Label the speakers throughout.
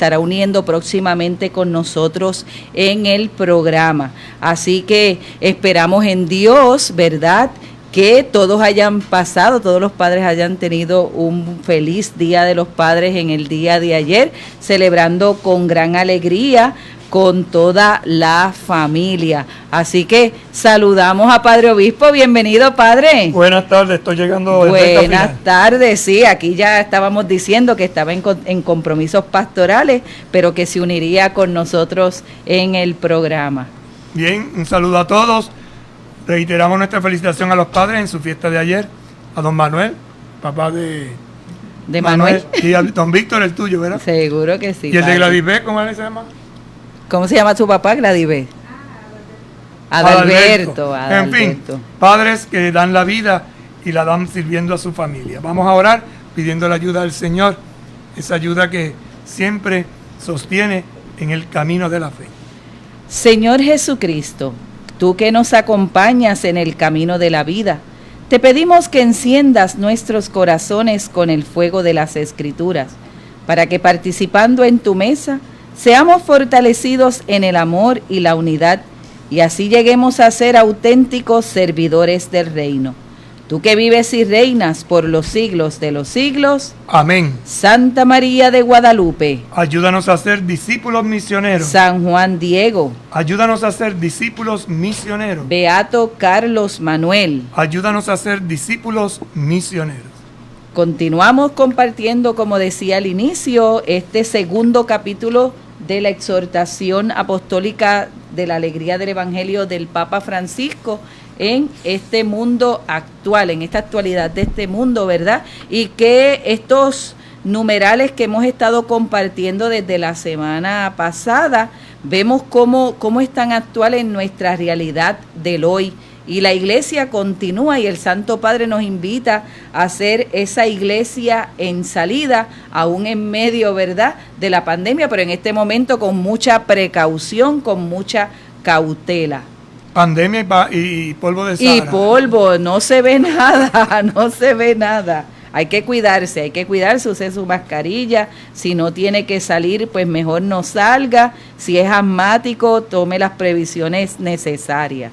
Speaker 1: estará uniendo próximamente con nosotros en el programa. Así que esperamos en Dios, ¿verdad?, que todos hayan pasado, todos los padres hayan tenido un feliz Día de los Padres en el día de ayer, celebrando con gran alegría con toda la familia. Así que saludamos a Padre Obispo. Bienvenido, Padre.
Speaker 2: Buenas tardes, estoy llegando.
Speaker 1: Buenas tardes, sí, aquí ya estábamos diciendo que estaba en compromisos pastorales, pero que se uniría con nosotros en el programa.
Speaker 2: Bien, un saludo a todos. Reiteramos nuestra felicitación a los padres en su fiesta de ayer, a don Manuel, papá de
Speaker 1: Manuel,
Speaker 2: y a don Víctor, el tuyo, ¿verdad?
Speaker 1: Seguro que sí.
Speaker 2: ¿Y el de Gladys B, cómo se llama?
Speaker 1: ¿Cómo se llama su papá, Gladys B? Adalberto.
Speaker 2: En fin, padres que dan la vida y la dan sirviendo a su familia. Vamos a orar pidiendo la ayuda del Señor, esa ayuda que siempre sostiene en el camino de la fe.
Speaker 1: Señor Jesucristo, tú que nos acompañas en el camino de la vida, te pedimos que enciendas nuestros corazones con el fuego de las Escrituras, para que participando en tu mesa, seamos fortalecidos en el amor y la unidad, y así lleguemos a ser auténticos servidores del reino. Tú que vives y reinas por los siglos de los siglos.
Speaker 2: Amén.
Speaker 1: Santa María de Guadalupe,
Speaker 2: ayúdanos a ser discípulos misioneros.
Speaker 1: San Juan Diego,
Speaker 2: ayúdanos a ser discípulos misioneros.
Speaker 1: Beato Carlos Manuel,
Speaker 2: ayúdanos a ser discípulos misioneros.
Speaker 1: Continuamos compartiendo, como decía al inicio, este segundo capítulo de la exhortación apostólica de la alegría del Evangelio del Papa Francisco en este mundo actual, en esta actualidad de este mundo, ¿verdad? Y que estos numerales que hemos estado compartiendo desde la semana pasada, vemos cómo es tan actual en nuestra realidad del hoy. Y la iglesia continúa y el Santo Padre nos invita a hacer esa iglesia en salida, aún en medio, ¿verdad?, de la pandemia, pero en este momento con mucha precaución, con mucha cautela.
Speaker 2: Pandemia y polvo de Sahara.
Speaker 1: Y polvo, no se ve nada, no se ve nada. Hay que cuidarse, use su mascarilla. Si no tiene que salir, pues mejor no salga. Si es asmático, tome las previsiones necesarias.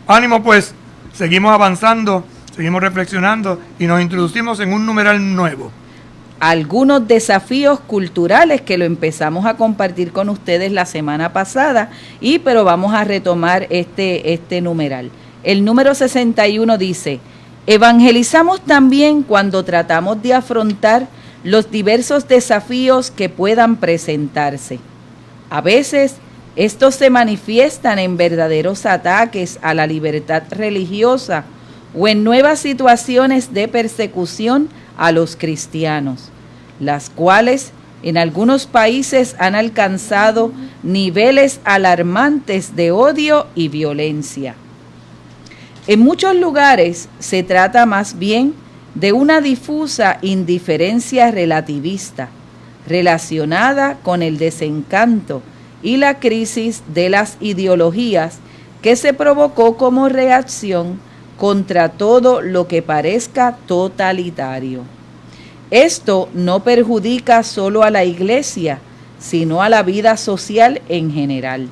Speaker 2: Ánimo pues, seguimos avanzando, seguimos reflexionando y nos introducimos en un numeral nuevo.
Speaker 1: Algunos desafíos culturales que lo empezamos a compartir con ustedes la semana pasada, pero vamos a retomar este numeral. El número 61 dice: evangelizamos también cuando tratamos de afrontar los diversos desafíos que puedan presentarse. A veces, estos se manifiestan en verdaderos ataques a la libertad religiosa o en nuevas situaciones de persecución a los cristianos, las cuales en algunos países han alcanzado niveles alarmantes de odio y violencia. En muchos lugares se trata más bien de una difusa indiferencia relativista relacionada con el desencanto y la crisis de las ideologías que se provocó como reacción contra todo lo que parezca totalitario. Esto no perjudica solo a la Iglesia, sino a la vida social en general.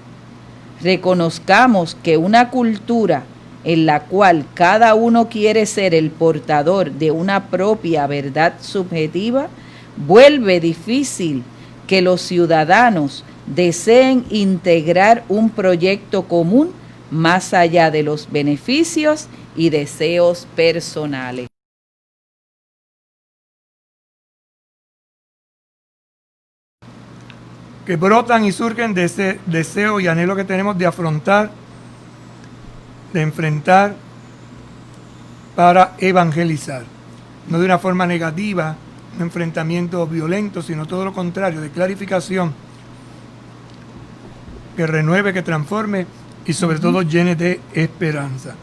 Speaker 1: Reconozcamos que una cultura en la cual cada uno quiere ser el portador de una propia verdad subjetiva, vuelve difícil que los ciudadanos deseen integrar un proyecto común más allá de los beneficios y deseos personales.
Speaker 2: Que brotan y surgen de ese deseo y anhelo que tenemos de afrontar, de enfrentar, para evangelizar. No de una forma negativa, un enfrentamiento violento, sino todo lo contrario, de clarificación, que renueve, que transforme y sobre todo llene de esperanza.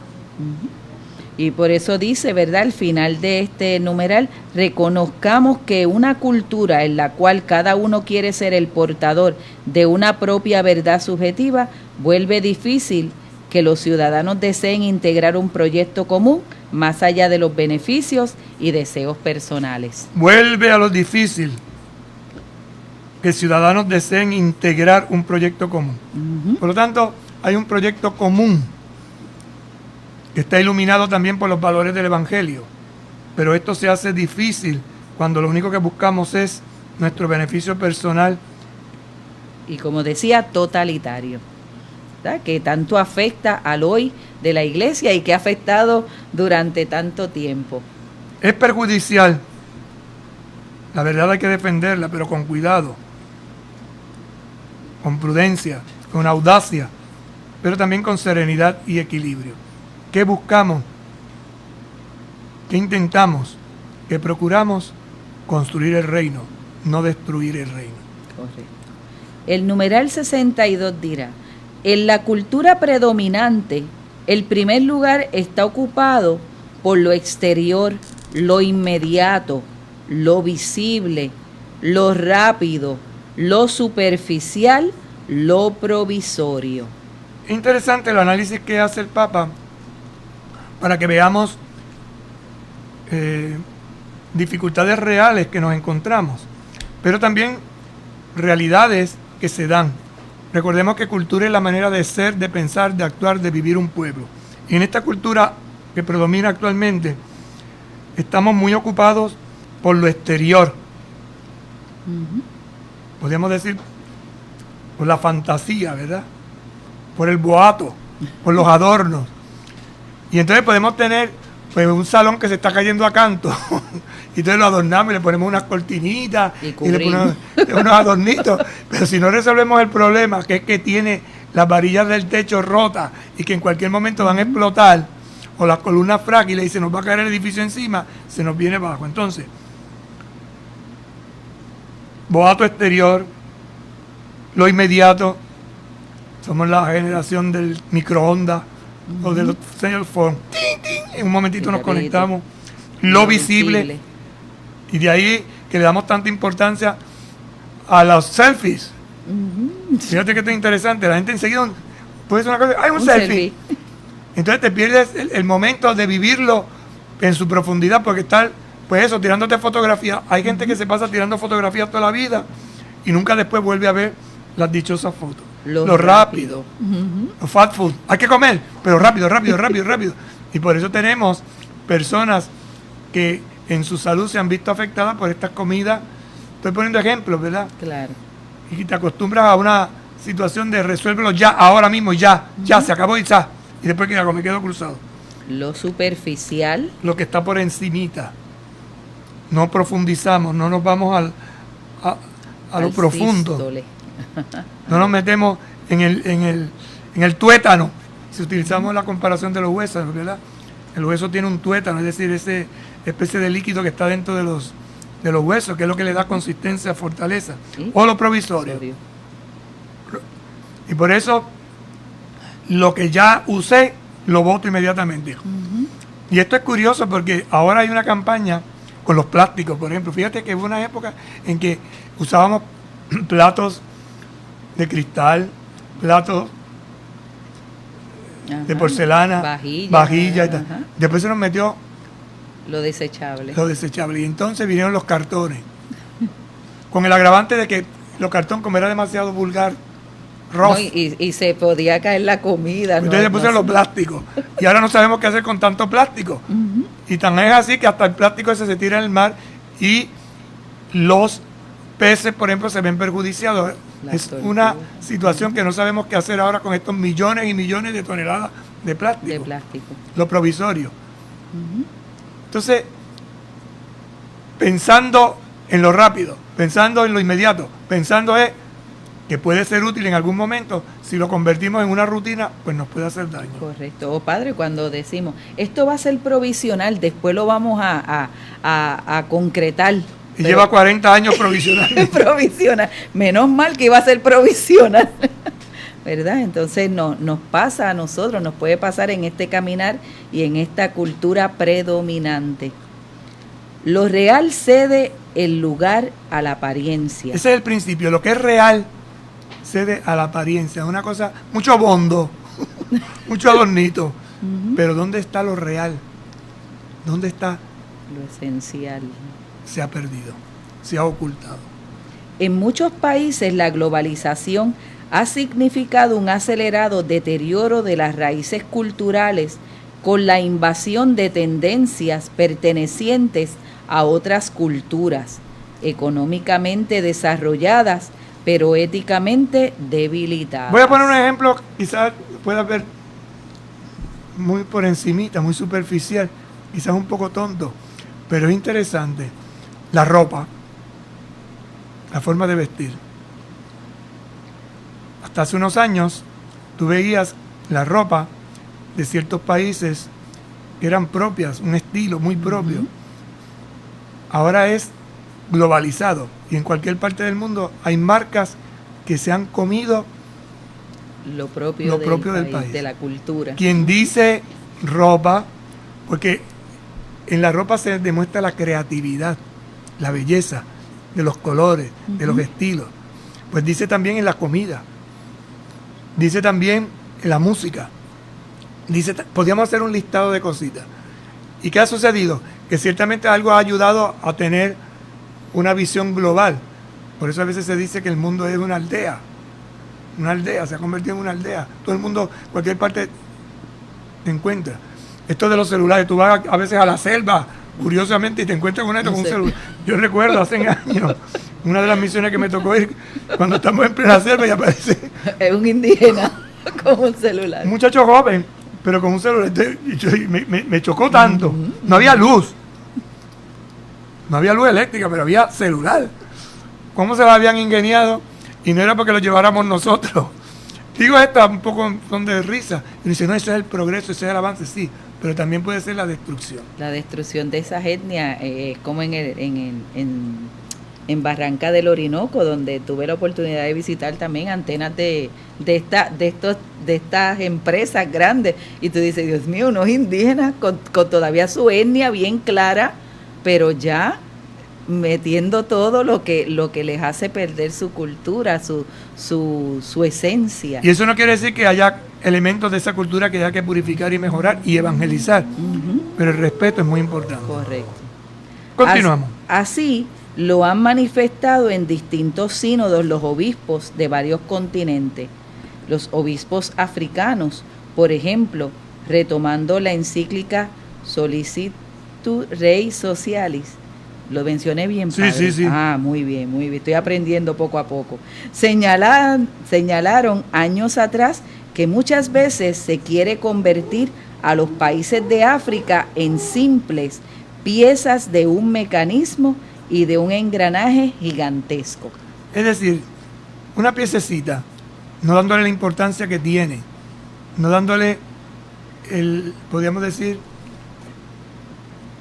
Speaker 1: Y por eso dice, ¿verdad?, al final de este numeral, reconozcamos que una cultura en la cual cada uno quiere ser el portador de una propia verdad subjetiva, vuelve difícil que los ciudadanos deseen integrar un proyecto común más allá de los beneficios y deseos personales.
Speaker 2: Vuelve a lo difícil que ciudadanos deseen integrar un proyecto común. Por lo tanto, hay un proyecto común que está iluminado también por los valores del Evangelio. Pero esto se hace difícil cuando lo único que buscamos es nuestro beneficio personal.
Speaker 1: Y como decía, totalitario, ¿verdad? Que tanto afecta al hoy de la iglesia y que ha afectado durante tanto tiempo.
Speaker 2: Es perjudicial. La verdad hay que defenderla, pero con cuidado, con prudencia, con audacia, pero también con serenidad y equilibrio. ¿Qué buscamos? ¿Qué intentamos? ¿Qué procuramos? Construir el reino, no destruir el reino.
Speaker 1: Correcto. El numeral 62 dirá: en la cultura predominante, el primer lugar está ocupado por lo exterior, lo inmediato, lo visible, lo rápido, lo superficial, lo provisorio.
Speaker 2: Interesante el análisis que hace el Papa para que veamos dificultades reales que nos encontramos, pero también realidades que se dan. Recordemos que cultura es la manera de ser, de pensar, de actuar, de vivir un pueblo. Y en esta cultura que predomina actualmente, estamos muy ocupados por lo exterior. Podríamos decir por la fantasía, ¿verdad? Por el boato, por los adornos. Y entonces podemos tener pues un salón que se está cayendo a canto y entonces lo adornamos y le ponemos unas cortinitas y le ponemos unos adornitos, pero si no resolvemos el problema, que es que tiene las varillas del techo rotas y que en cualquier momento van a explotar, o las columnas frágiles y se nos va a caer el edificio encima, se nos viene abajo. Entonces, boato exterior, lo inmediato, somos la generación del microondas o de los cell phone. ¡Ting, ting! En un momentito nos conectamos. Lo visible. Y de ahí que le damos tanta importancia a los selfies. Fíjate que esto es interesante. La gente enseguida puede ser una cosa. ¡Hay un selfie! Entonces te pierdes el momento de vivirlo en su profundidad, porque estar, pues eso, tirándote fotografías. Hay gente que se pasa tirando fotografías toda la vida y nunca después vuelve a ver las dichosas fotos. Lo rápido. Lo fat food. Hay que comer, pero rápido. Y por eso tenemos personas que en su salud se han visto afectadas por estas comidas. Estoy poniendo ejemplos, ¿verdad?
Speaker 1: Claro.
Speaker 2: Y te acostumbras a una situación de resuélvelo ya, ahora mismo, ya, se acabó y ya. Y después que me quedo cruzado.
Speaker 1: Lo superficial. Lo
Speaker 2: que está por encimita. No profundizamos, no nos vamos a lo profundo.
Speaker 1: Sístole.
Speaker 2: No nos metemos en el tuétano. Si utilizamos la comparación de los huesos, ¿verdad? El hueso tiene un tuétano, es decir, esa especie de líquido que está dentro de los huesos, que es lo que le da consistencia, fortaleza. ¿Sí? O lo provisorio. Y por eso, lo que ya usé, lo boto inmediatamente. Y esto es curioso porque ahora hay una campaña con los plásticos, por ejemplo. Fíjate que hubo una época en que usábamos platos de cristal, platos de porcelana, vajilla y tal. Después se nos metió
Speaker 1: lo desechable.
Speaker 2: Y entonces vinieron los cartones. Con el agravante de que los cartones, como era demasiado vulgar,
Speaker 1: no, y se podía caer la comida.
Speaker 2: Entonces se pusieron los plásticos. Y ahora no sabemos qué hacer con tanto plástico. Y tan es así que hasta el plástico ese se tira en el mar y los peces, por ejemplo, se ven perjudiciados. Es una situación que no sabemos qué hacer ahora con estos millones y millones de toneladas de plástico. Lo provisorio. Entonces, pensando en lo rápido, pensando en lo inmediato, pensando que puede ser útil en algún momento, si lo convertimos en una rutina, pues nos puede hacer daño.
Speaker 1: Correcto. O padre, cuando decimos, esto va a ser provisional, después lo vamos a concretar.
Speaker 2: Y lleva 40 años provisional.
Speaker 1: Provisional. Menos mal que iba a ser provisional. ¿Verdad? Entonces nos pasa a nosotros, nos puede pasar en este caminar y en esta cultura predominante. Lo real cede el lugar a la apariencia.
Speaker 2: Ese es el principio. Lo que es real cede a la apariencia. Una cosa, mucho bondo, mucho adornito. Pero ¿dónde está lo real? ¿Dónde está
Speaker 1: lo esencial?
Speaker 2: Se ha perdido, se ha ocultado.
Speaker 1: En muchos países la globalización ha significado un acelerado deterioro de las raíces culturales con la invasión de tendencias pertenecientes a otras culturas, económicamente desarrolladas, pero éticamente debilitadas.
Speaker 2: Voy a poner un ejemplo, quizás pueda ver muy por encimita, muy superficial, quizás un poco tonto, pero es interesante. La ropa, la forma de vestir. Hasta hace unos años, tú veías la ropa de ciertos países que eran propias, un estilo muy propio. Ahora es globalizado y en cualquier parte del mundo hay marcas que se han comido
Speaker 1: lo propio del país, de la cultura.
Speaker 2: Quien dice ropa, porque en la ropa se demuestra la creatividad, la belleza de los colores, de los estilos. Pues dice también en la comida, dice también en la música. Podríamos hacer un listado de cositas. ¿Y qué ha sucedido? Que ciertamente algo ha ayudado a tener una visión global. Por eso a veces se dice que el mundo es una aldea. Una aldea, se ha convertido en una aldea. Todo el mundo, cualquier parte te encuentra. Esto de los celulares, tú vas a veces a la selva, curiosamente, y te encuentras con esto, con un celular. Yo recuerdo hace años, una de las misiones que me tocó ir, cuando estamos en plena selva y aparece...
Speaker 1: Es un indígena con un celular.
Speaker 2: Un muchacho joven, pero con un celular. Me chocó tanto. No había luz. No había luz eléctrica, pero había celular. ¿Cómo se lo habían ingeniado? Y no era porque lo lleváramos nosotros. Digo esto un poco son de risa. Y dice, no, ese es el progreso, ese es el avance, sí. Pero también puede ser la destrucción.
Speaker 1: La destrucción de esas etnias, como en Barranca del Orinoco, donde tuve la oportunidad de visitar también antenas de estas empresas grandes. Y tú dices, Dios mío, unos indígenas con todavía su etnia bien clara, pero ya metiendo todo lo que les hace perder su cultura, su esencia.
Speaker 2: Y eso no quiere decir que haya elementos de esa cultura que haya que purificar y mejorar y evangelizar. Pero el respeto es muy importante.
Speaker 1: Correcto.
Speaker 2: Continuamos.
Speaker 1: Así lo han manifestado en distintos sínodos los obispos de varios continentes. Los obispos africanos, por ejemplo, retomando la encíclica Solicitud Rei Socialis. Lo mencioné bien, padre.
Speaker 2: Sí.
Speaker 1: Ah, muy bien. Estoy aprendiendo poco a poco. Señalaron años atrás que muchas veces se quiere convertir a los países de África en simples piezas de un mecanismo y de un engranaje gigantesco.
Speaker 2: Es decir, una piececita, no dándole la importancia que tiene, no dándole podríamos decir,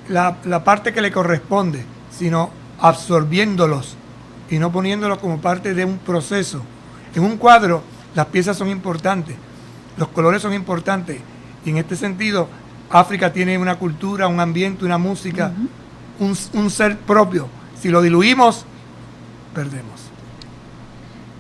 Speaker 2: la parte que le corresponde, sino absorbiéndolos y no poniéndolos como parte de un proceso. En un cuadro, las piezas son importantes, los colores son importantes, y en este sentido, África tiene una cultura, un ambiente, una música, un ser propio. Si lo diluimos, perdemos.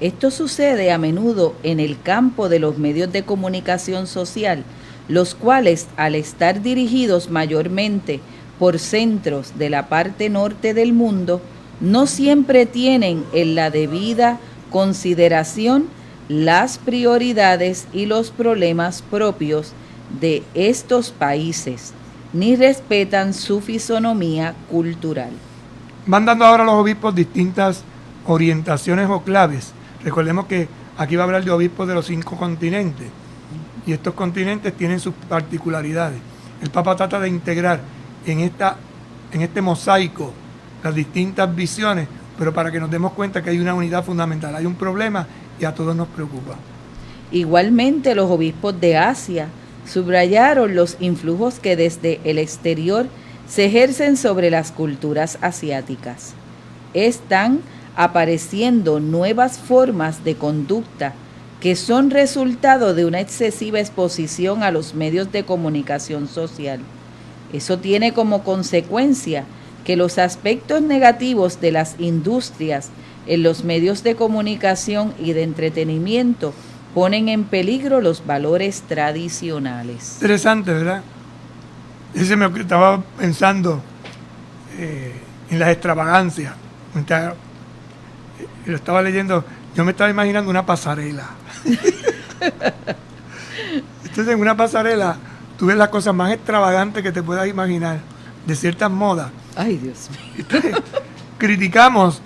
Speaker 1: Esto sucede a menudo en el campo de los medios de comunicación social, los cuales, al estar dirigidos mayormente por centros de la parte norte del mundo, no siempre tienen en la debida consideración las prioridades y los problemas propios de estos países, ni respetan su fisonomía cultural.
Speaker 2: Van dando ahora los obispos distintas orientaciones o claves. Recordemos que aquí va a hablar de obispos de los 5 continentes, y estos continentes tienen sus particularidades. El Papa trata de integrar en este mosaico las distintas visiones, pero para que nos demos cuenta que hay una unidad fundamental, hay un problema y a todos nos preocupa.
Speaker 1: Igualmente, los obispos de Asia subrayaron los influjos que desde el exterior se ejercen sobre las culturas asiáticas. Están apareciendo nuevas formas de conducta que son resultado de una excesiva exposición a los medios de comunicación social. Eso tiene como consecuencia que los aspectos negativos de las industrias en los medios de comunicación y de entretenimiento ponen en peligro los valores tradicionales.
Speaker 2: Interesante, ¿verdad? Me estaba pensando en las extravagancias. lo estaba leyendo, yo me estaba imaginando una pasarela. Entonces en una pasarela tú ves las cosas más extravagantes que te puedas imaginar, de ciertas modas.
Speaker 1: Ay, Dios mío.
Speaker 2: Entonces, criticamos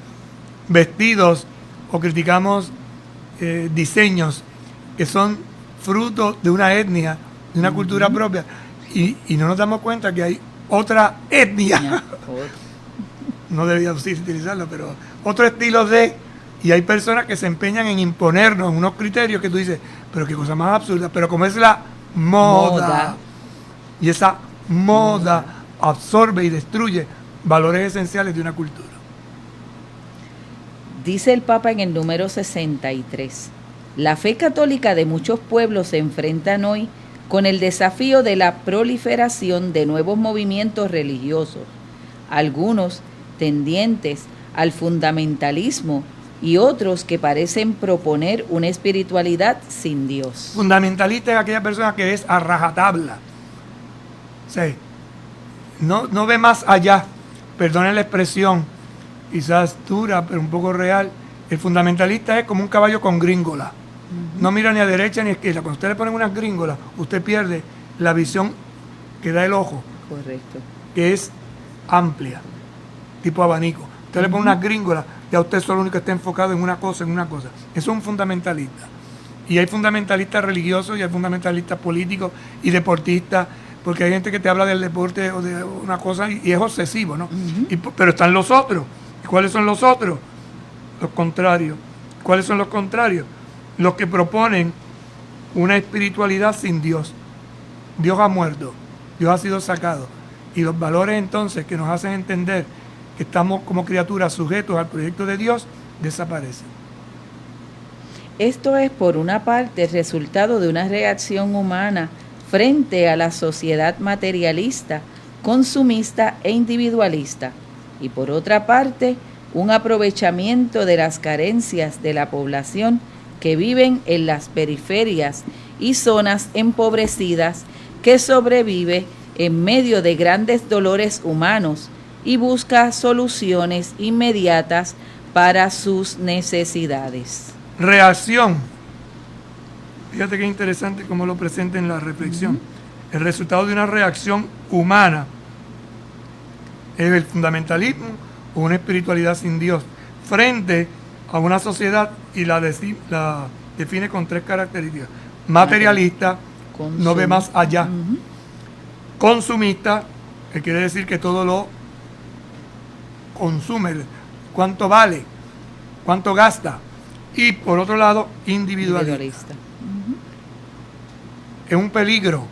Speaker 2: vestidos o criticamos diseños que son fruto de una etnia, de una cultura propia, y no nos damos cuenta que hay otra etnia, no debía utilizarlo, pero otro estilo de, y hay personas que se empeñan en imponernos unos criterios que tú dices, pero qué cosa más absurda, pero como es la moda. Y esa moda absorbe y destruye valores esenciales de una cultura.
Speaker 1: Dice el Papa en el número 63, la fe católica de muchos pueblos se enfrentan hoy con el desafío de la proliferación de nuevos movimientos religiosos, algunos tendientes al fundamentalismo y otros que parecen proponer una espiritualidad sin Dios.
Speaker 2: Fundamentalista es aquella persona que es a rajatabla. O sea, no ve más allá, perdonen la expresión, quizás dura, pero un poco real. El fundamentalista es como un caballo con gringola. No mira ni a derecha ni a izquierda. Cuando usted le ponen unas gringolas, usted pierde la visión que da el ojo.
Speaker 1: Correcto.
Speaker 2: Que es amplia, tipo abanico. Usted le pone unas gringolas, ya usted solo único está enfocado en una cosa. Eso es un fundamentalista. Y hay fundamentalistas religiosos y hay fundamentalistas políticos y deportistas, porque hay gente que te habla del deporte o de una cosa y es obsesivo, ¿no? Pero están los otros. ¿Y cuáles son los otros? Los contrarios. ¿Cuáles son los contrarios? Los que proponen una espiritualidad sin Dios. Dios ha muerto, Dios ha sido sacado. Y los valores entonces que nos hacen entender que estamos como criaturas sujetos al proyecto de Dios, desaparecen.
Speaker 1: Esto es, por una parte, el resultado de una reacción humana frente a la sociedad materialista, consumista e individualista, y por otra parte, un aprovechamiento de las carencias de la población que viven en las periferias y zonas empobrecidas, que sobrevive en medio de grandes dolores humanos y busca soluciones inmediatas para sus necesidades.
Speaker 2: Reacción. Fíjate qué interesante cómo lo presenta en la reflexión. El resultado de una reacción humana es el fundamentalismo o una espiritualidad sin Dios frente a una sociedad, y la define con 3 características. Materialista, no ve más allá. Consumista, que quiere decir que todo lo consume, cuánto vale, cuánto gasta. Y por otro lado, individualista. Es un peligro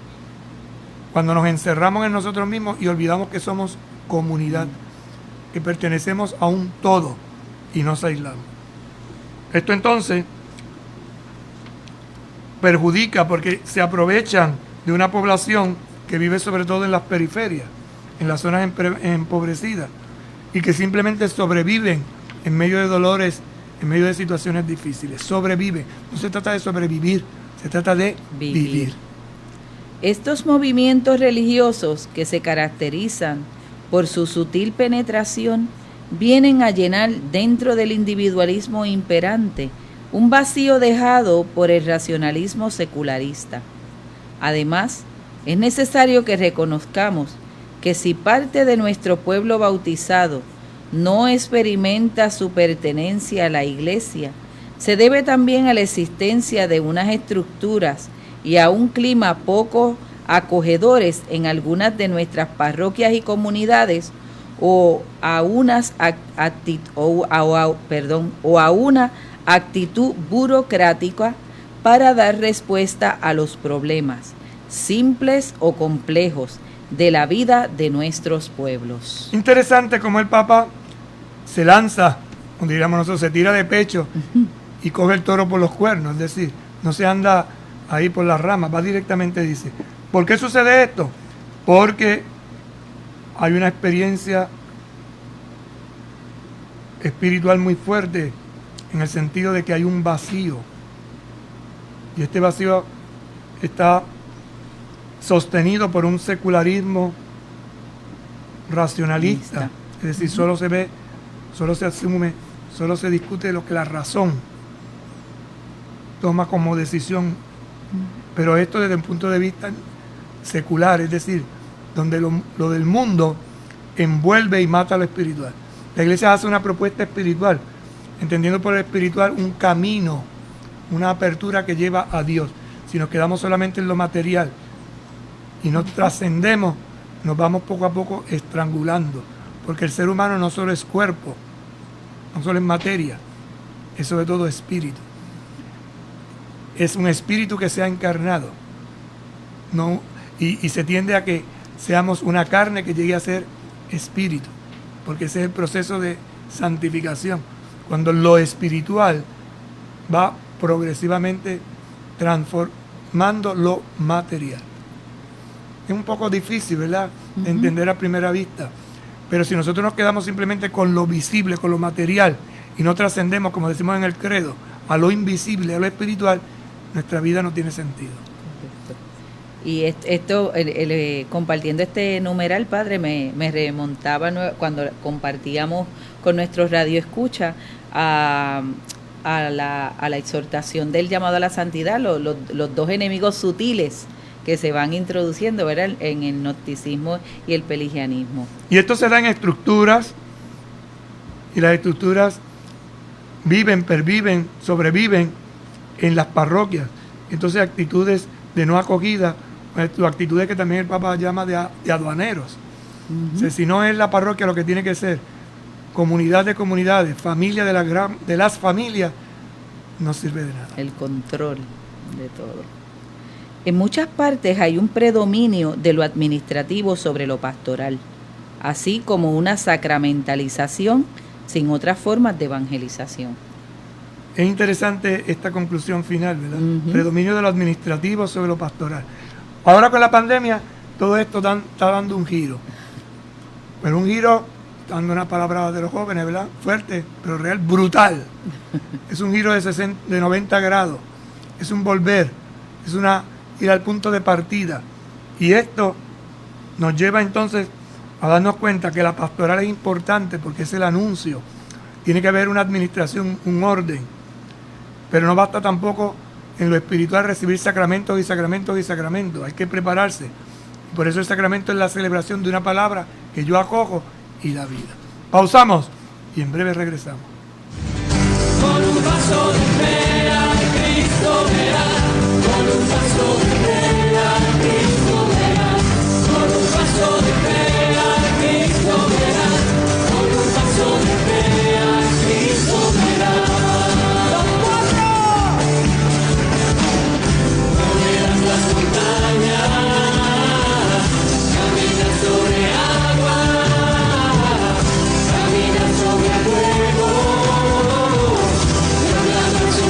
Speaker 2: cuando nos encerramos en nosotros mismos y olvidamos que somos comunidad, que pertenecemos a un todo y nos aislamos. Esto entonces perjudica porque se aprovechan de una población que vive sobre todo en las periferias, en las zonas empobrecidas, y que simplemente sobreviven en medio de dolores, en medio de situaciones difíciles. Sobrevive. No se trata de sobrevivir, se trata de vivir.
Speaker 1: Estos movimientos religiosos, que se caracterizan por su sutil penetración, vienen a llenar dentro del individualismo imperante un vacío dejado por el racionalismo secularista. Además, es necesario que reconozcamos que si parte de nuestro pueblo bautizado no experimenta su pertenencia a la Iglesia, se debe también a la existencia de unas estructuras y a un clima poco acogedores en algunas de nuestras parroquias y comunidades, o a una actitud burocrática para dar respuesta a los problemas, simples o complejos, de la vida de nuestros pueblos.
Speaker 2: Interesante cómo el Papa se lanza, como diríamos nosotros, se tira de pecho y coge el toro por los cuernos, es decir, no se anda ahí por las ramas, va directamente, dice, ¿por qué sucede esto? Porque hay una experiencia espiritual muy fuerte, en el sentido de que hay un vacío, y este vacío está sostenido por un secularismo racionalista, es decir, solo se asume Solo se discute lo que la razón toma como decisión, pero esto desde un punto de vista secular, es decir, donde lo del mundo envuelve y mata lo espiritual. La iglesia hace una propuesta espiritual, entendiendo por el espiritual un camino, una apertura que lleva a Dios. Si nos quedamos solamente en lo material y no trascendemos, nos vamos poco a poco estrangulando, porque el ser humano no solo es cuerpo, no solo es materia, es sobre todo espíritu. Es un espíritu que se ha encarnado, ¿no? Y se tiende a que seamos una carne que llegue a ser espíritu, porque ese es el proceso de santificación, cuando lo espiritual va progresivamente transformando lo material. Es un poco difícil, ¿verdad?, de entender a primera vista, pero si nosotros nos quedamos simplemente con lo visible, con lo material, y no trascendemos, como decimos en el credo, a lo invisible, a lo espiritual, nuestra vida no tiene sentido.
Speaker 1: Y esto, compartiendo este numeral, padre, me remontaba cuando compartíamos con nuestros radioescuchas a la exhortación del llamado a la santidad, los dos enemigos sutiles que se van introduciendo, ¿verdad?, en el gnosticismo y el pelagianismo.
Speaker 2: Y esto se da en estructuras, y las estructuras viven, perviven, sobreviven en las parroquias. Entonces actitudes de no acogida, actitudes que también el Papa llama de aduaneros. O sea, si no es la parroquia lo que tiene que ser comunidad de comunidades, familia de las familias, no sirve de nada.
Speaker 1: El control de todo. En muchas partes hay un predominio de lo administrativo sobre lo pastoral, así como una sacramentalización sin otras formas de evangelización.
Speaker 2: Es interesante esta conclusión final, ¿verdad? Predominio de lo administrativo sobre lo pastoral. Ahora con la pandemia, todo esto está dando un giro. Pero un giro, dando una palabra de los jóvenes, ¿verdad?, fuerte, pero real, brutal. Es un giro de 90 grados. Es un volver. Es ir al punto de partida. Y esto nos lleva entonces a darnos cuenta que la pastoral es importante porque es el anuncio. Tiene que haber una administración, un orden. Pero no basta tampoco en lo espiritual recibir sacramentos y sacramentos y sacramentos. Hay que prepararse. Por eso el sacramento es la celebración de una palabra que yo acojo y la vida. Pausamos y en breve regresamos.
Speaker 3: Con un paso de fe a Cristo verás. Con un paso de fe a Cristo verás. Con un paso de fe a Cristo verás. Con un paso de fe a Cristo verás. Los cuatro. Moverás las montañas. Caminas sobre agua. Caminas sobre fuego. Y hablando en su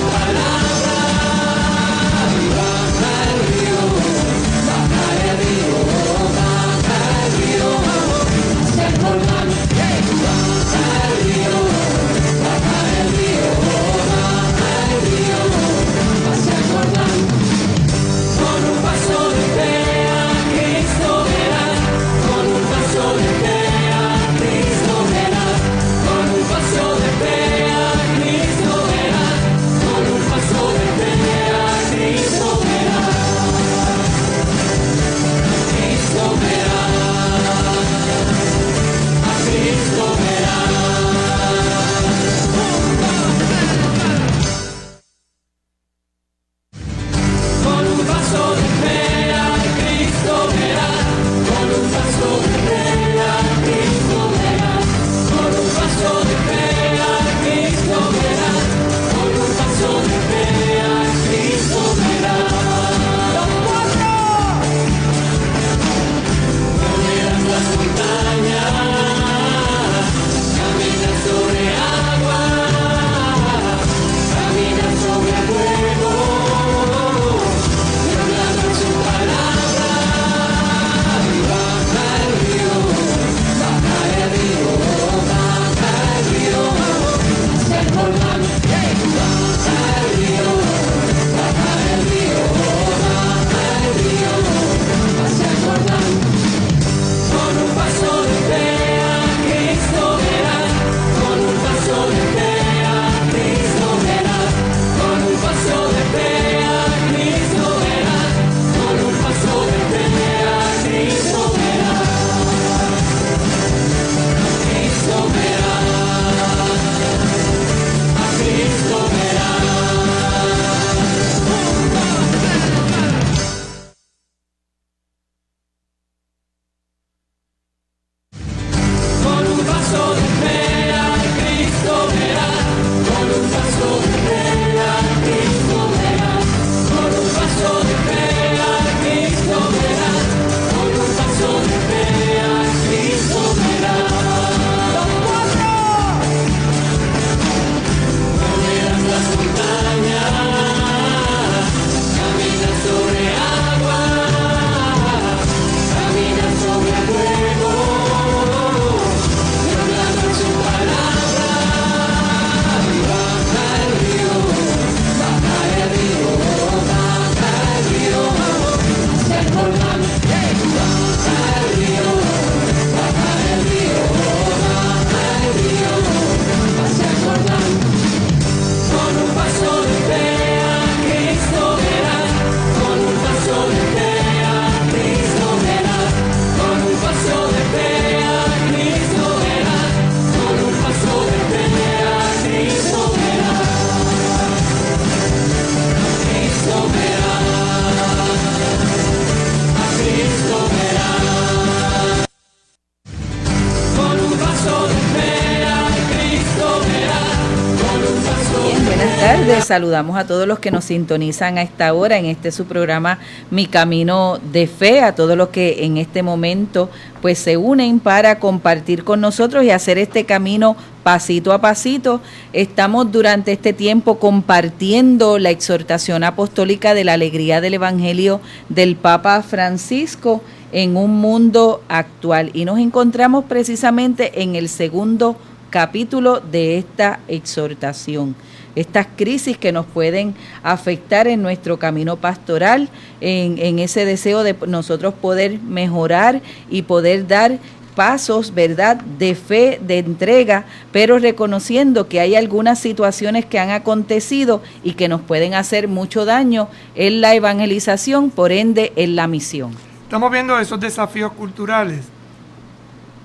Speaker 1: saludamos a todos los que nos sintonizan a esta hora en este su programa Mi Camino de Fe, a todos los que en este momento pues se unen para compartir con nosotros y hacer este camino pasito a pasito. Estamos durante este tiempo compartiendo la exhortación apostólica de la alegría del Evangelio del Papa Francisco en un mundo actual, y nos encontramos precisamente en el segundo capítulo de esta exhortación. Estas crisis que nos pueden afectar en nuestro camino pastoral, en ese deseo de nosotros poder mejorar y poder dar pasos, ¿verdad?, de fe, de entrega, pero reconociendo que hay algunas situaciones que han acontecido y que nos pueden hacer mucho daño en la evangelización, por ende en la misión.
Speaker 2: Estamos viendo esos desafíos culturales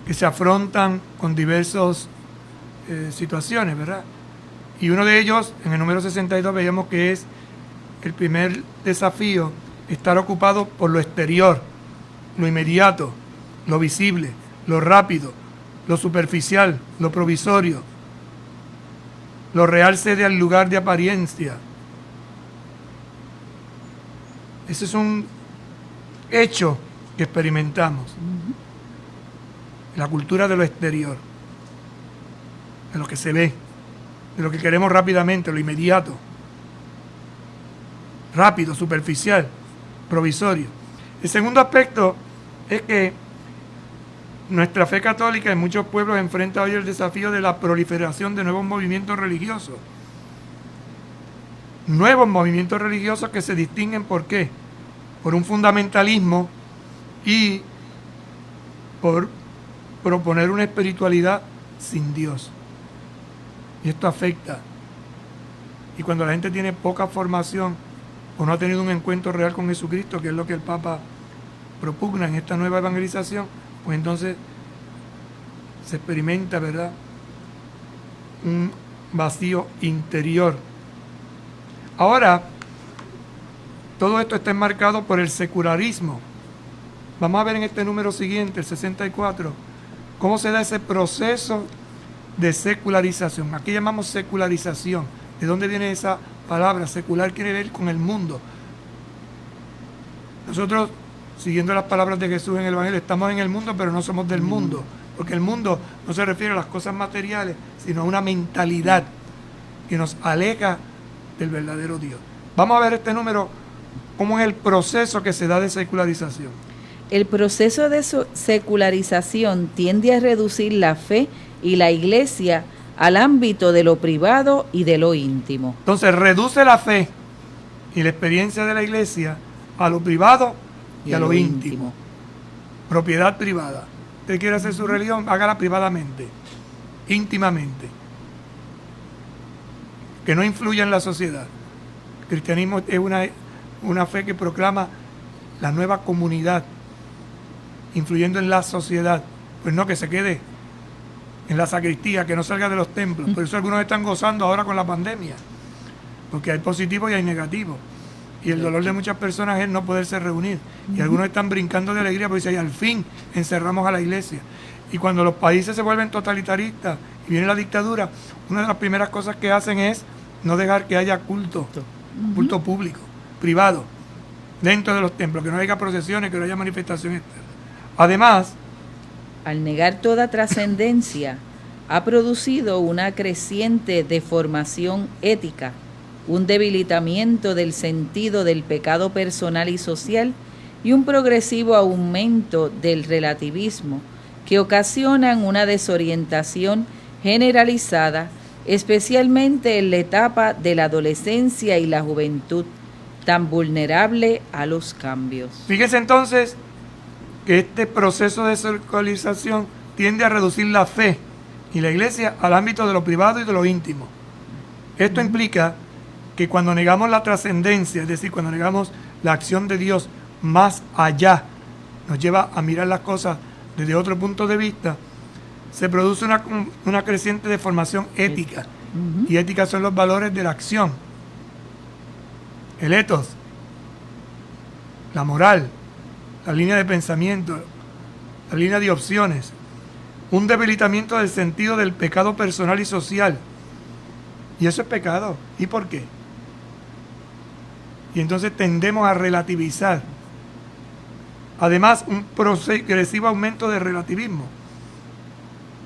Speaker 2: que se afrontan con diversas situaciones, ¿verdad? Y uno de ellos, en el número 62, veíamos que es el primer desafío, estar ocupado por lo exterior, lo inmediato, lo visible, lo rápido, lo superficial, lo provisorio. Lo real cede al lugar de apariencia. Ese es un hecho que experimentamos. La cultura de lo exterior, de lo que se ve, de lo que queremos rápidamente, lo inmediato, rápido, superficial, provisorio. El segundo aspecto es que nuestra fe católica en muchos pueblos enfrenta hoy el desafío de la proliferación de nuevos movimientos religiosos. Nuevos movimientos religiosos que se distinguen ¿por qué? Por un fundamentalismo y por proponer una espiritualidad sin Dios. Y esto afecta. Y cuando la gente tiene poca formación o no ha tenido un encuentro real con Jesucristo, que es lo que el Papa propugna en esta nueva evangelización, pues entonces se experimenta, ¿verdad?, un vacío interior. Ahora, todo esto está enmarcado por el secularismo. Vamos a ver en este número siguiente, el 64, cómo se da ese proceso de secularización. Aquí llamamos secularización. ¿De dónde viene esa palabra? Secular quiere ver con el mundo. Nosotros, siguiendo las palabras de Jesús en el Evangelio, estamos en el mundo, pero no somos del mundo. Porque el mundo no se refiere a las cosas materiales, sino a una mentalidad que nos aleja del verdadero Dios. Vamos a ver este número, cómo es el proceso que se da de secularización.
Speaker 1: El proceso de secularización tiende a reducir la fe y la iglesia al ámbito de lo privado y de lo íntimo.
Speaker 2: Entonces reduce la fe y la experiencia de la iglesia a lo privado y a lo íntimo. Propiedad privada. Usted quiere hacer su religión, hágala privadamente, íntimamente. Que no influya en la sociedad. El cristianismo es una fe que proclama la nueva comunidad, influyendo en la sociedad. Pues no que se quede en la sacristía, que no salga de los templos. Por eso algunos están gozando ahora con la pandemia, porque hay positivos y hay negativos. Y el dolor de muchas personas es no poderse reunir. Y algunos están brincando de alegría porque dicen, al fin encerramos a la iglesia. Y cuando los países se vuelven totalitaristas y viene la dictadura, una de las primeras cosas que hacen es no dejar que haya culto público, privado, dentro de los templos, que no haya procesiones, que no haya manifestaciones externas. Además,
Speaker 1: al negar toda trascendencia, ha producido una creciente deformación ética, un debilitamiento del sentido del pecado personal y social y un progresivo aumento del relativismo que ocasionan una desorientación generalizada, especialmente en la etapa de la adolescencia y la juventud, tan vulnerable a los cambios.
Speaker 2: Fíjese entonces que este proceso de secularización tiende a reducir la fe y la iglesia al ámbito de lo privado y de lo íntimo. Esto implica que cuando negamos la trascendencia, es decir, cuando negamos la acción de Dios más allá, nos lleva a mirar las cosas desde otro punto de vista, se produce una creciente deformación ética. Y ética son los valores de la acción, el ethos, la moral, la línea de pensamiento, la línea de opciones, un debilitamiento del sentido del pecado personal y social. Y eso es pecado. ¿Y por qué? Y entonces tendemos a relativizar. Además, un progresivo aumento de relativismo.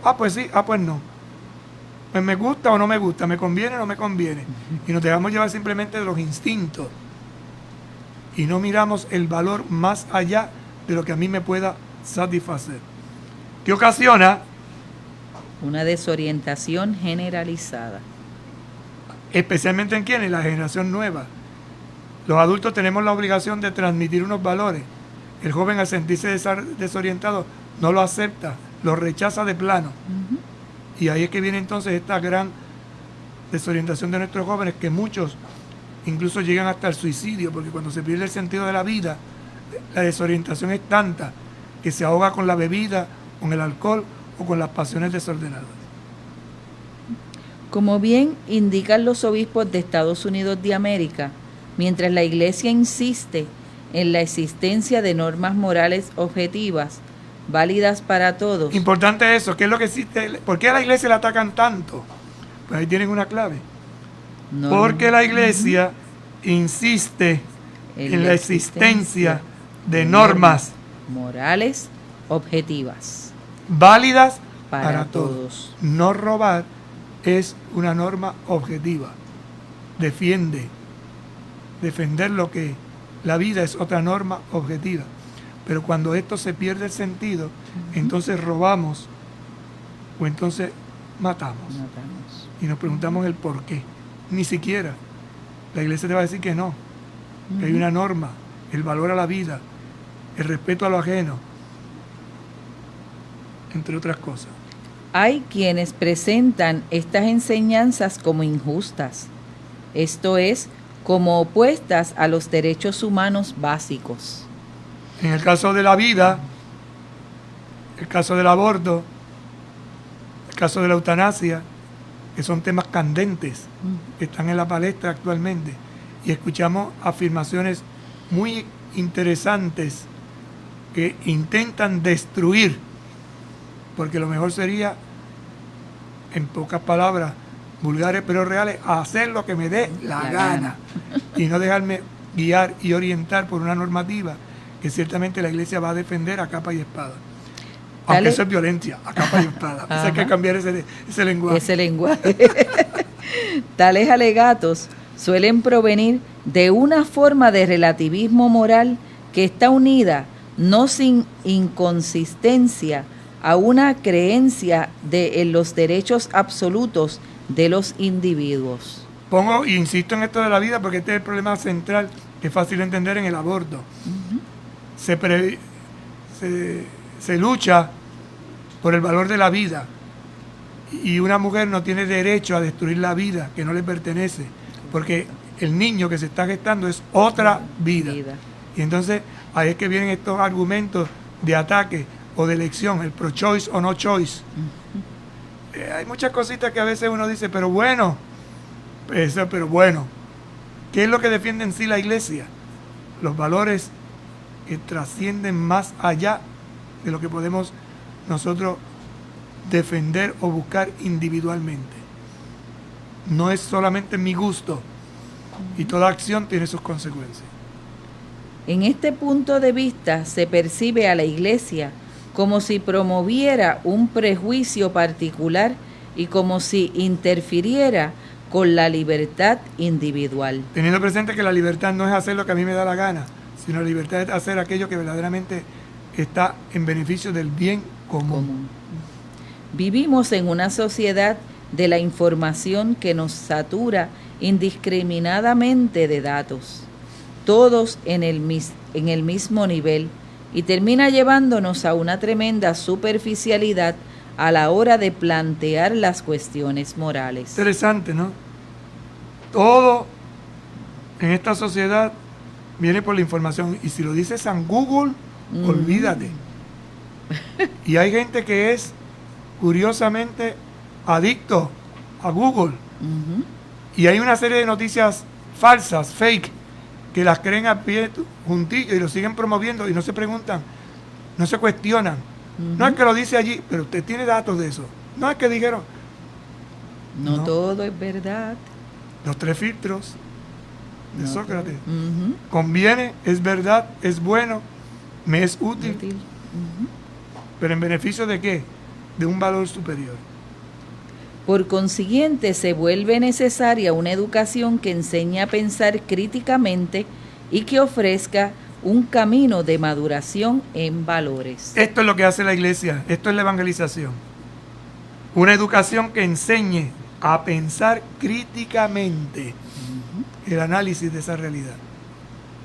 Speaker 2: Ah, pues sí, ah, pues no. Pues me gusta o no me gusta, me conviene o no me conviene. Y nos dejamos llevar simplemente de los instintos. Y no miramos el valor más allá de lo que a mí me pueda satisfacer. ¿Qué ocasiona?
Speaker 1: Una desorientación generalizada.
Speaker 2: Especialmente en quienes, la generación nueva. Los adultos tenemos la obligación de transmitir unos valores. El joven, al sentirse desorientado, no lo acepta, lo rechaza de plano. Y ahí es que viene entonces esta gran desorientación de nuestros jóvenes, que muchos incluso llegan hasta el suicidio, porque cuando se pierde el sentido de la vida, la desorientación es tanta que se ahoga con la bebida, con el alcohol o con las pasiones desordenadas.
Speaker 1: Como bien indican los obispos de Estados Unidos de América, mientras la Iglesia insiste en la existencia de normas morales objetivas, válidas para todos.
Speaker 2: Importante eso, ¿qué es lo que existe? ¿Por qué a la Iglesia la atacan tanto? Pues ahí tienen una clave. Porque la Iglesia insiste en la existencia de normas
Speaker 1: morales objetivas,
Speaker 2: válidas
Speaker 1: para todos.
Speaker 2: No robar es una norma objetiva. Defender lo que la vida es otra norma objetiva. Pero cuando esto se pierde el sentido, entonces robamos o entonces matamos. Y nos preguntamos el por qué. Ni siquiera la Iglesia te va a decir que no, que hay una norma, el valor a la vida, el respeto a lo ajeno, entre otras cosas.
Speaker 1: Hay quienes presentan estas enseñanzas como injustas, esto es, como opuestas a los derechos humanos básicos.
Speaker 2: En el caso de la vida, el caso del aborto, el caso de la eutanasia, que son temas candentes que están en la palestra actualmente, y escuchamos afirmaciones muy interesantes que intentan destruir, porque lo mejor sería, en pocas palabras, vulgares pero reales, hacer lo que me dé la gana y no dejarme guiar y orientar por una normativa que ciertamente la Iglesia va a defender a capa y espada. Aunque eso es violencia, a capa y espada. Hay que cambiar ese lenguaje.
Speaker 1: Ese lenguaje. Tales alegatos suelen provenir de una forma de relativismo moral que está unida, no sin inconsistencia, a una creencia en los derechos absolutos de los individuos.
Speaker 2: Pongo e insisto en esto de la vida porque este es el problema central que es fácil de entender en el aborto. Se lucha por el valor de la vida y una mujer no tiene derecho a destruir la vida que no le pertenece, porque el niño que se está gestando es otra vida. Y entonces ahí es que vienen estos argumentos de ataque o de elección, el pro-choice o no choice. Hay muchas cositas que a veces uno dice, pero bueno, ¿qué es lo que defiende en sí la Iglesia? Los valores que trascienden más allá de lo que podemos nosotros defender o buscar individualmente. No es solamente mi gusto, y toda acción tiene sus consecuencias.
Speaker 1: En este punto de vista se percibe a la Iglesia como si promoviera un prejuicio particular y como si interfiriera con la libertad individual.
Speaker 2: Teniendo presente que la libertad no es hacer lo que a mí me da la gana, sino la libertad es hacer aquello que verdaderamente está en beneficio del bien común.
Speaker 1: Vivimos en una sociedad de la información que nos satura indiscriminadamente de datos, todos en el mismo nivel, y termina llevándonos a una tremenda superficialidad a la hora de plantear las cuestiones morales.
Speaker 2: Interesante, ¿no? Todo en esta sociedad viene por la información, y si lo dice San Google, olvídate. Y hay gente que es curiosamente adicto a Google. Y hay una serie de noticias falsas, fake, que las creen a pie juntillo y lo siguen promoviendo y no se preguntan, no se cuestionan. No es que lo dice allí, pero usted tiene datos de eso. No es que dijeron.
Speaker 1: No todo es verdad.
Speaker 2: Los 3 filtros. de
Speaker 1: No,
Speaker 2: Sócrates.
Speaker 1: Ujú.
Speaker 2: Conviene, es verdad, es bueno, me es útil,
Speaker 1: Útil. Ujú.
Speaker 2: pero ¿en beneficio de qué? De un valor superior.
Speaker 1: Por consiguiente, se vuelve necesaria una educación que enseñe a pensar críticamente y que ofrezca un camino de maduración en valores.
Speaker 2: Esto es lo que hace la iglesia, esto es la evangelización. Una educación que enseñe a pensar críticamente el análisis de esa realidad.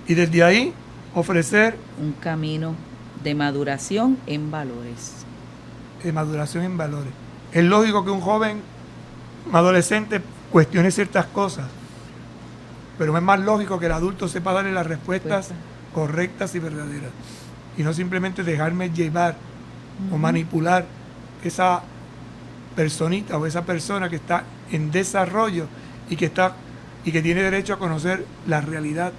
Speaker 2: Y desde ahí ofrecer
Speaker 1: Un camino de maduración en valores.
Speaker 2: maduración en valores. Es lógico que un joven, un adolescente, cuestione ciertas cosas, pero es más lógico que el adulto sepa darle las respuestas correctas y verdaderas. Y no simplemente dejarme llevar o manipular esa personita o esa persona que está en desarrollo y que tiene derecho a conocer la realidad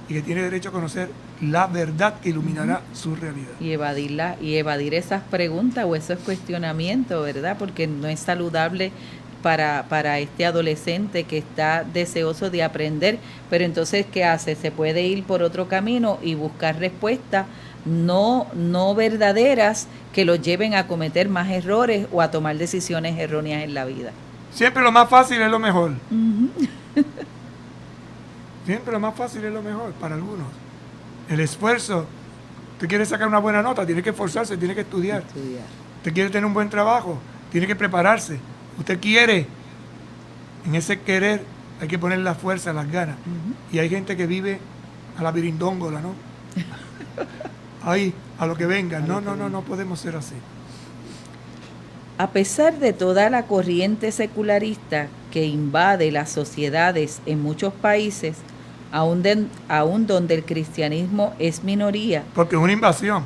Speaker 2: y que tiene derecho a conocer la verdad que iluminará su realidad.
Speaker 1: Y evadir esas preguntas o esos cuestionamientos, ¿verdad? Porque no es saludable para este adolescente que está deseoso de aprender, pero entonces, ¿qué hace? Se puede ir por otro camino y buscar respuestas no verdaderas que lo lleven a cometer más errores o a tomar decisiones erróneas en la vida.
Speaker 2: Siempre lo más fácil es lo mejor. Siempre lo más fácil es lo mejor para algunos. El esfuerzo, usted quiere sacar una buena nota, tiene que esforzarse, tiene que estudiar. Usted quiere tener un buen trabajo, tiene que prepararse. Usted quiere, en ese querer hay que poner la fuerza, las ganas. Y hay gente que vive a la birindóngola, ¿no? Ahí, a lo que venga. No podemos ser así.
Speaker 1: A pesar de toda la corriente secularista que invade las sociedades en muchos países, aún donde el cristianismo es minoría.
Speaker 2: Porque es una invasión.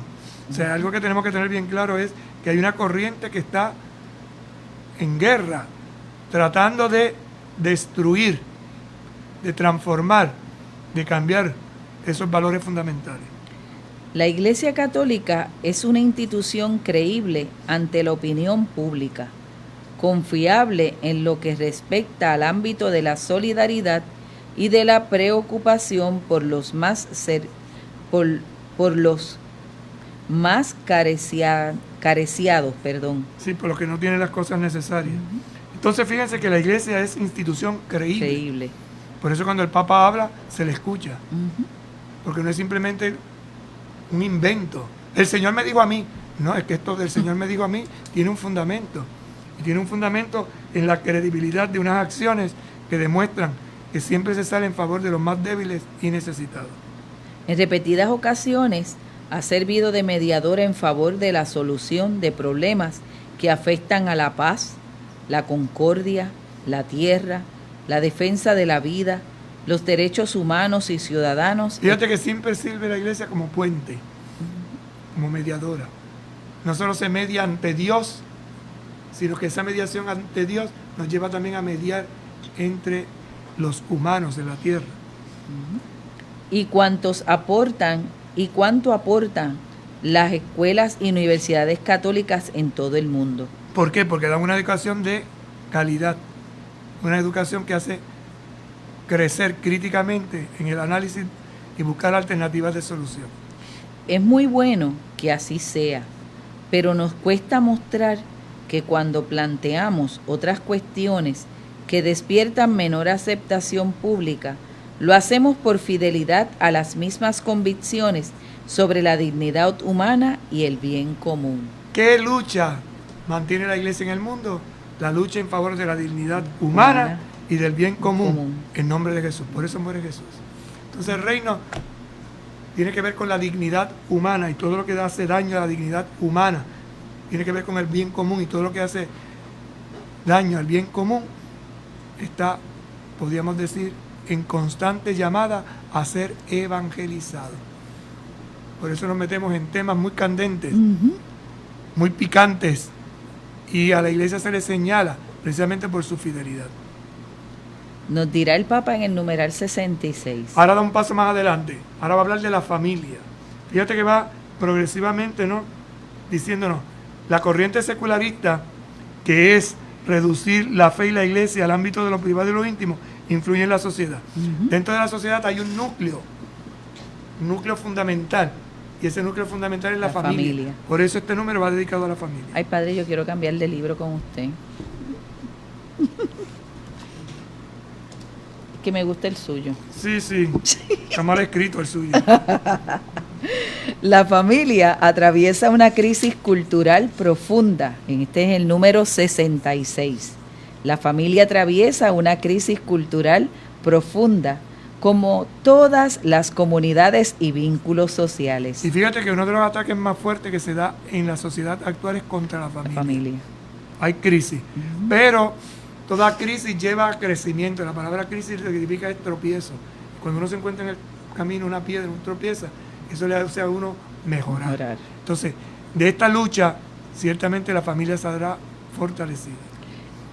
Speaker 2: O sea, algo que tenemos que tener bien claro es que hay una corriente que está en guerra, tratando de destruir, de transformar, de cambiar esos valores fundamentales.
Speaker 1: La Iglesia Católica es una institución creíble ante la opinión pública, confiable en lo que respecta al ámbito de la solidaridad y de la preocupación por los más careciados.
Speaker 2: Sí, por los que no tienen las cosas necesarias. Entonces fíjense que la iglesia es institución creíble. Por eso cuando el Papa habla, se le escucha. Porque no es simplemente un invento. El Señor me dijo a mí. No, es que esto del Señor me dijo a mí tiene un fundamento. Y tiene un fundamento en la credibilidad de unas acciones que demuestran que siempre se sale en favor de los más débiles y necesitados.
Speaker 1: En repetidas ocasiones ha servido de mediador en favor de la solución de problemas que afectan a la paz, la concordia, la tierra, la defensa de la vida, los derechos humanos y ciudadanos.
Speaker 2: Fíjate que siempre sirve la iglesia como puente, como mediadora. No solo se media ante Dios, sino que esa mediación ante Dios nos lleva también a mediar entre los humanos de la tierra.
Speaker 1: Y cuánto aportan las escuelas y universidades católicas en todo el mundo.
Speaker 2: ¿Por qué? Porque dan una educación de calidad, una educación que hace crecer críticamente en el análisis y buscar alternativas de solución.
Speaker 1: Es muy bueno que así sea, pero nos cuesta mostrar que cuando planteamos otras cuestiones que despiertan menor aceptación pública, lo hacemos por fidelidad a las mismas convicciones sobre la dignidad humana y el bien común.
Speaker 2: ¿Qué lucha mantiene la iglesia en el mundo? La lucha en favor de la dignidad humana y del bien común, en nombre de Jesús. Por eso muere Jesús. Entonces el reino tiene que ver con la dignidad humana y todo lo que hace daño a la dignidad humana tiene que ver con el bien común, y todo lo que hace daño al bien común está, podríamos decir, en constante llamada a ser evangelizado. Por eso nos metemos en temas muy candentes, muy picantes, y a la iglesia se le señala precisamente por su fidelidad.
Speaker 1: Nos dirá el Papa en el numeral 66.
Speaker 2: Ahora da un paso más adelante. Ahora va a hablar de la familia. Fíjate que va progresivamente, ¿no?, diciéndonos, la corriente secularista, que es reducir la fe y la iglesia al ámbito de lo privado y lo íntimo, influye en la sociedad. Dentro de la sociedad hay un núcleo fundamental, y ese núcleo fundamental es la familia. Por eso este número va dedicado a la familia.
Speaker 1: Ay, padre, yo quiero cambiar de libro con usted. Que me gusta el suyo.
Speaker 2: Sí, está mal escrito el suyo.
Speaker 1: La familia atraviesa una crisis cultural profunda. Este es el número 66. La familia atraviesa una crisis cultural profunda, como todas las comunidades y vínculos sociales.
Speaker 2: Y fíjate que uno de los ataques más fuertes que se da en la sociedad actual es contra la familia. Hay crisis. Pero toda crisis lleva a crecimiento. La palabra crisis significa es tropiezo. Cuando uno se encuentra en el camino una piedra, un tropieza, eso le hace a uno mejorar. Entonces, de esta lucha, ciertamente la familia saldrá fortalecida.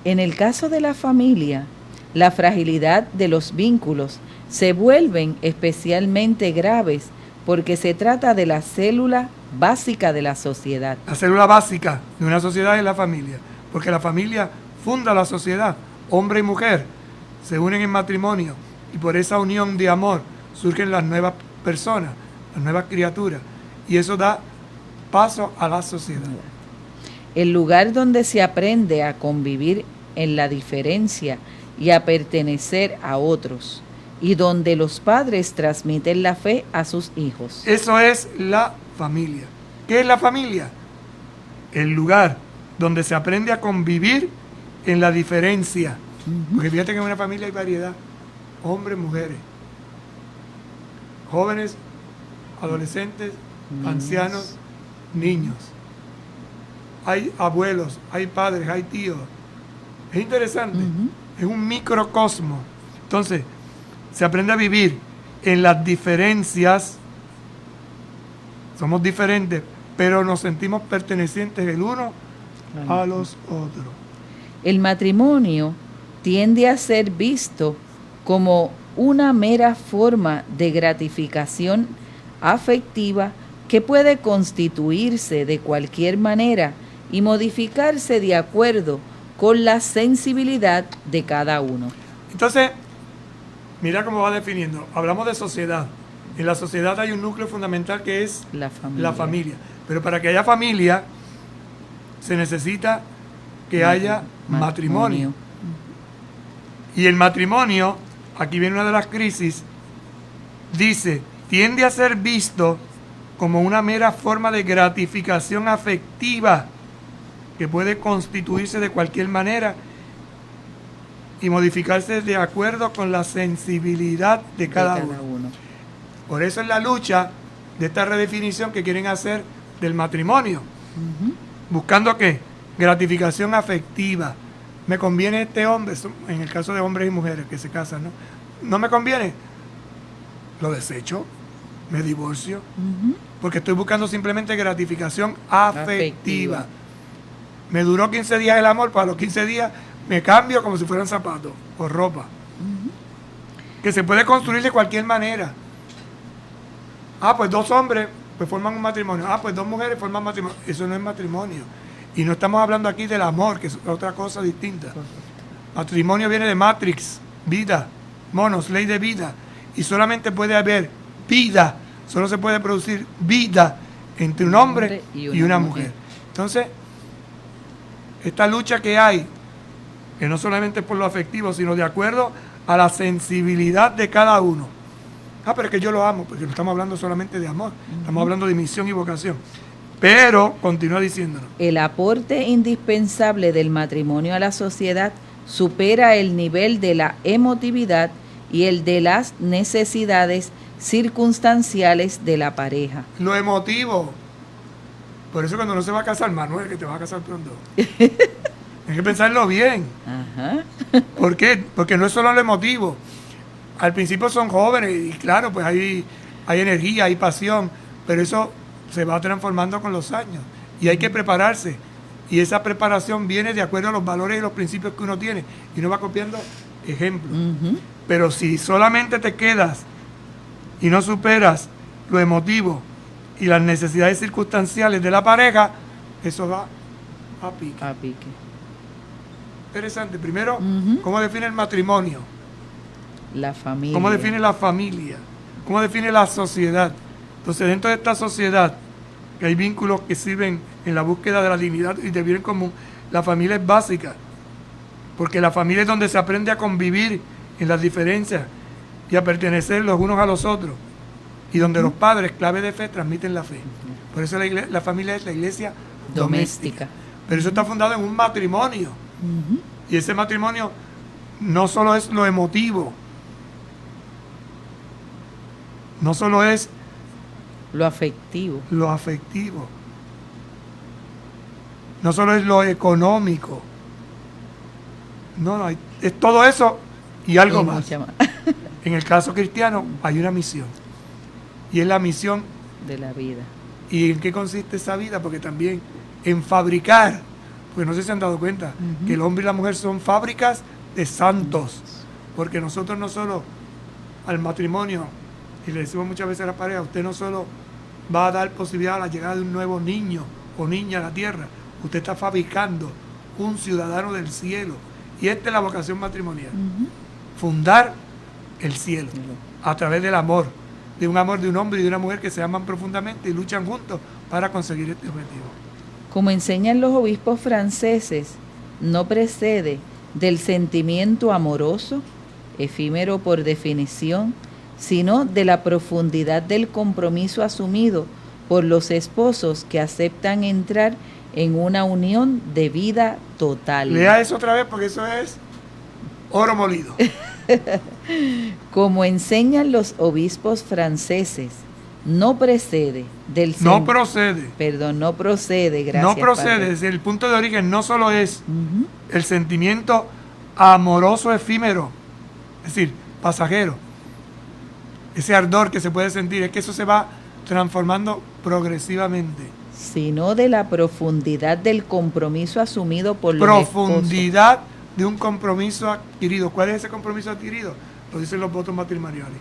Speaker 1: En el caso de la familia, la fragilidad de los vínculos se vuelven especialmente graves porque se trata de la célula básica de la sociedad.
Speaker 2: La célula básica de una sociedad es la familia, porque la familia funda la sociedad. Hombre y mujer se unen en matrimonio y por esa unión de amor surgen las nuevas personas, las nuevas criaturas, y eso da paso a la sociedad.
Speaker 1: El lugar donde se aprende a convivir en la diferencia y a pertenecer a otros, y donde los padres transmiten la fe a sus hijos.
Speaker 2: Eso es la familia. ¿Qué es la familia? El lugar donde se aprende a convivir en la diferencia. Porque fíjate que en una familia hay variedad. Hombres, mujeres, jóvenes, adolescentes, ancianos, niños. Hay abuelos, hay padres, hay tíos. Es interesante. Es un microcosmo. Entonces, se aprende a vivir en las diferencias. Somos diferentes, pero nos sentimos pertenecientes el uno a los otros.
Speaker 1: El matrimonio tiende a ser visto como una mera forma de gratificación afectiva que puede constituirse de cualquier manera y modificarse de acuerdo con la sensibilidad de cada uno.
Speaker 2: Entonces, mira cómo va definiendo. Hablamos de sociedad. En la sociedad hay un núcleo fundamental que es la familia. Pero para que haya familia, se necesita que haya matrimonio. Y el matrimonio, aquí viene una de las crisis, dice, tiende a ser visto como una mera forma de gratificación afectiva que puede constituirse de cualquier manera y modificarse de acuerdo con la sensibilidad de cada uno. Por eso es la lucha de esta redefinición que quieren hacer del matrimonio. ¿Buscando qué? Gratificación afectiva. ¿Me conviene este hombre? En el caso de hombres y mujeres que se casan, ¿no? ¿No me conviene? Lo desecho, me divorcio, porque estoy buscando simplemente gratificación afectiva. Me duró 15 días el amor, para los 15 días me cambio como si fueran zapatos o ropa. Que se puede construir de cualquier manera. Pues 2 hombres pues forman un matrimonio. Pues 2 mujeres forman matrimonio. Eso no es matrimonio. Y no estamos hablando aquí del amor, que es otra cosa distinta. Matrimonio viene de matrix, vida, monos, ley de vida. Y solamente puede haber vida, solo se puede producir vida entre un hombre y una mujer. Entonces, esta lucha que hay, que no solamente es por lo afectivo, sino de acuerdo a la sensibilidad de cada uno. Pero es que yo lo amo, porque no estamos hablando solamente de amor, estamos hablando de misión y vocación. Pero, continúa diciéndonos.
Speaker 1: El aporte indispensable del matrimonio a la sociedad supera el nivel de la emotividad y el de las necesidades circunstanciales de la pareja.
Speaker 2: Lo emotivo. Por eso cuando no se va a casar, Manuel, que te vas a casar pronto, hay que pensarlo bien. ¿Por qué? Porque no es solo lo emotivo. Al principio son jóvenes y claro, pues hay energía, hay pasión, pero eso se va transformando con los años y hay que prepararse. Y esa preparación viene de acuerdo a los valores y los principios que uno tiene y uno va copiando ejemplos. Pero si solamente te quedas y no superas lo emotivo y las necesidades circunstanciales de la pareja, eso va a pique.
Speaker 1: A pique.
Speaker 2: Interesante. Primero, ¿cómo define el matrimonio?
Speaker 1: La familia.
Speaker 2: ¿Cómo define la familia? ¿Cómo define la sociedad? Entonces, dentro de esta sociedad, que hay vínculos que sirven en la búsqueda de la dignidad y del bien común, la familia es básica, porque la familia es donde se aprende a convivir en las diferencias y a pertenecer los unos a los otros, y donde los padres, clave de fe, transmiten la fe. Por eso la familia es la iglesia doméstica. Pero eso está fundado en un matrimonio, y ese matrimonio no solo es lo emotivo, no solo es
Speaker 1: lo afectivo,
Speaker 2: no solo es lo económico, no, es todo eso y algo
Speaker 1: y
Speaker 2: más.
Speaker 1: mucha más.
Speaker 2: En el caso cristiano hay una misión, y es la misión.
Speaker 1: De la vida.
Speaker 2: ¿Y en qué consiste esa vida? Porque también en fabricar, porque no sé si se han dado cuenta, que el hombre y la mujer son fábricas de santos, porque nosotros no solo al matrimonio, y le decimos muchas veces a la pareja, usted no solo va a dar posibilidad a la llegada de un nuevo niño o niña a la tierra, usted está fabricando un ciudadano del cielo, y esta es la vocación matrimonial, fundar el cielo a través del amor, de un hombre y de una mujer que se aman profundamente y luchan juntos para conseguir este objetivo.
Speaker 1: Como enseñan los obispos franceses, no precede del sentimiento amoroso, efímero por definición, sino de la profundidad del compromiso asumido por los esposos que aceptan entrar en una unión de vida total.
Speaker 2: Lea eso otra vez porque eso es oro molido.
Speaker 1: Como enseñan los obispos franceses, no procede, gracias.
Speaker 2: No procede,
Speaker 1: Padre.
Speaker 2: desde el punto de origen no solo es el sentimiento amoroso efímero, es decir, pasajero, ese ardor que se puede sentir, es que eso se va transformando progresivamente.
Speaker 1: Sino de la profundidad del compromiso asumido por los
Speaker 2: Profundidad de un compromiso adquirido. ¿Cuál es ese compromiso adquirido? Lo dicen los votos matrimoniales.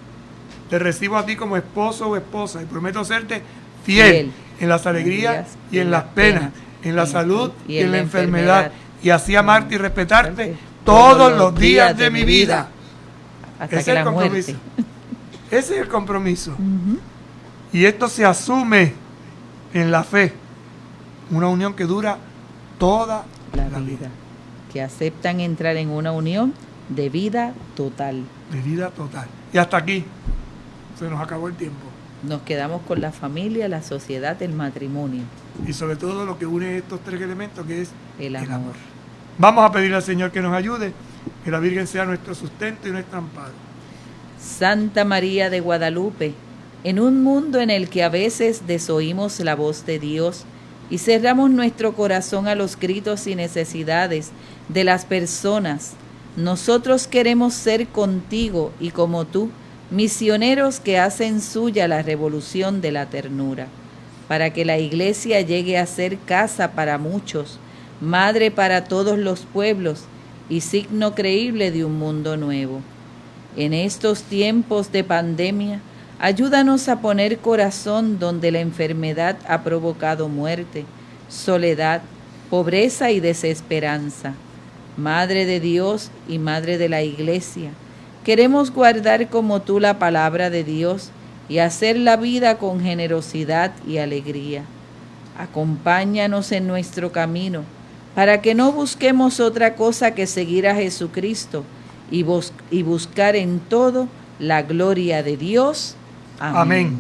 Speaker 2: Te recibo a ti como esposo o esposa y prometo serte fiel en las alegrías y en las penas, en la salud y en la enfermedad, y así amarte y respetarte todos los días de mi vida.
Speaker 1: Hasta
Speaker 2: Ese
Speaker 1: que
Speaker 2: es
Speaker 1: la
Speaker 2: el compromiso.
Speaker 1: muerte.
Speaker 2: Ese es el compromiso. Y esto se asume en la fe. Una unión que dura toda
Speaker 1: La vida. Que aceptan entrar en una unión de vida total.
Speaker 2: De vida total. Y hasta aquí se nos acabó el tiempo.
Speaker 1: Nos quedamos con la familia, la sociedad, el matrimonio.
Speaker 2: Y sobre todo lo que une estos tres elementos, que es
Speaker 1: El amor.
Speaker 2: Vamos a pedirle al Señor que nos ayude, que la Virgen sea nuestro sustento y nuestro amparo.
Speaker 1: Santa María de Guadalupe, en un mundo en el que a veces desoímos la voz de Dios y cerramos nuestro corazón a los gritos y necesidades de las personas, nosotros queremos ser contigo y como tú, misioneros que hacen suya la revolución de la ternura, para que la Iglesia llegue a ser casa para muchos, madre para todos los pueblos y signo creíble de un mundo nuevo. En estos tiempos de pandemia, ayúdanos a poner corazón donde la enfermedad ha provocado muerte, soledad, pobreza y desesperanza. Madre de Dios y Madre de la Iglesia, queremos guardar como tú la palabra de Dios y hacer la vida con generosidad y alegría. Acompáñanos en nuestro camino, para que no busquemos otra cosa que seguir a Jesucristo y buscar en todo la gloria de Dios. Amén.
Speaker 2: Amén.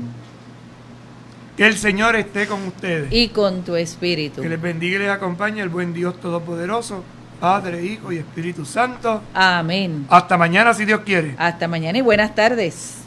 Speaker 2: Que el Señor esté con ustedes.
Speaker 1: Y con tu espíritu.
Speaker 2: Que les bendiga y les acompañe el buen Dios Todopoderoso, Padre, Hijo y Espíritu Santo.
Speaker 1: Amén.
Speaker 2: Hasta mañana si Dios quiere.
Speaker 1: Hasta mañana y buenas tardes.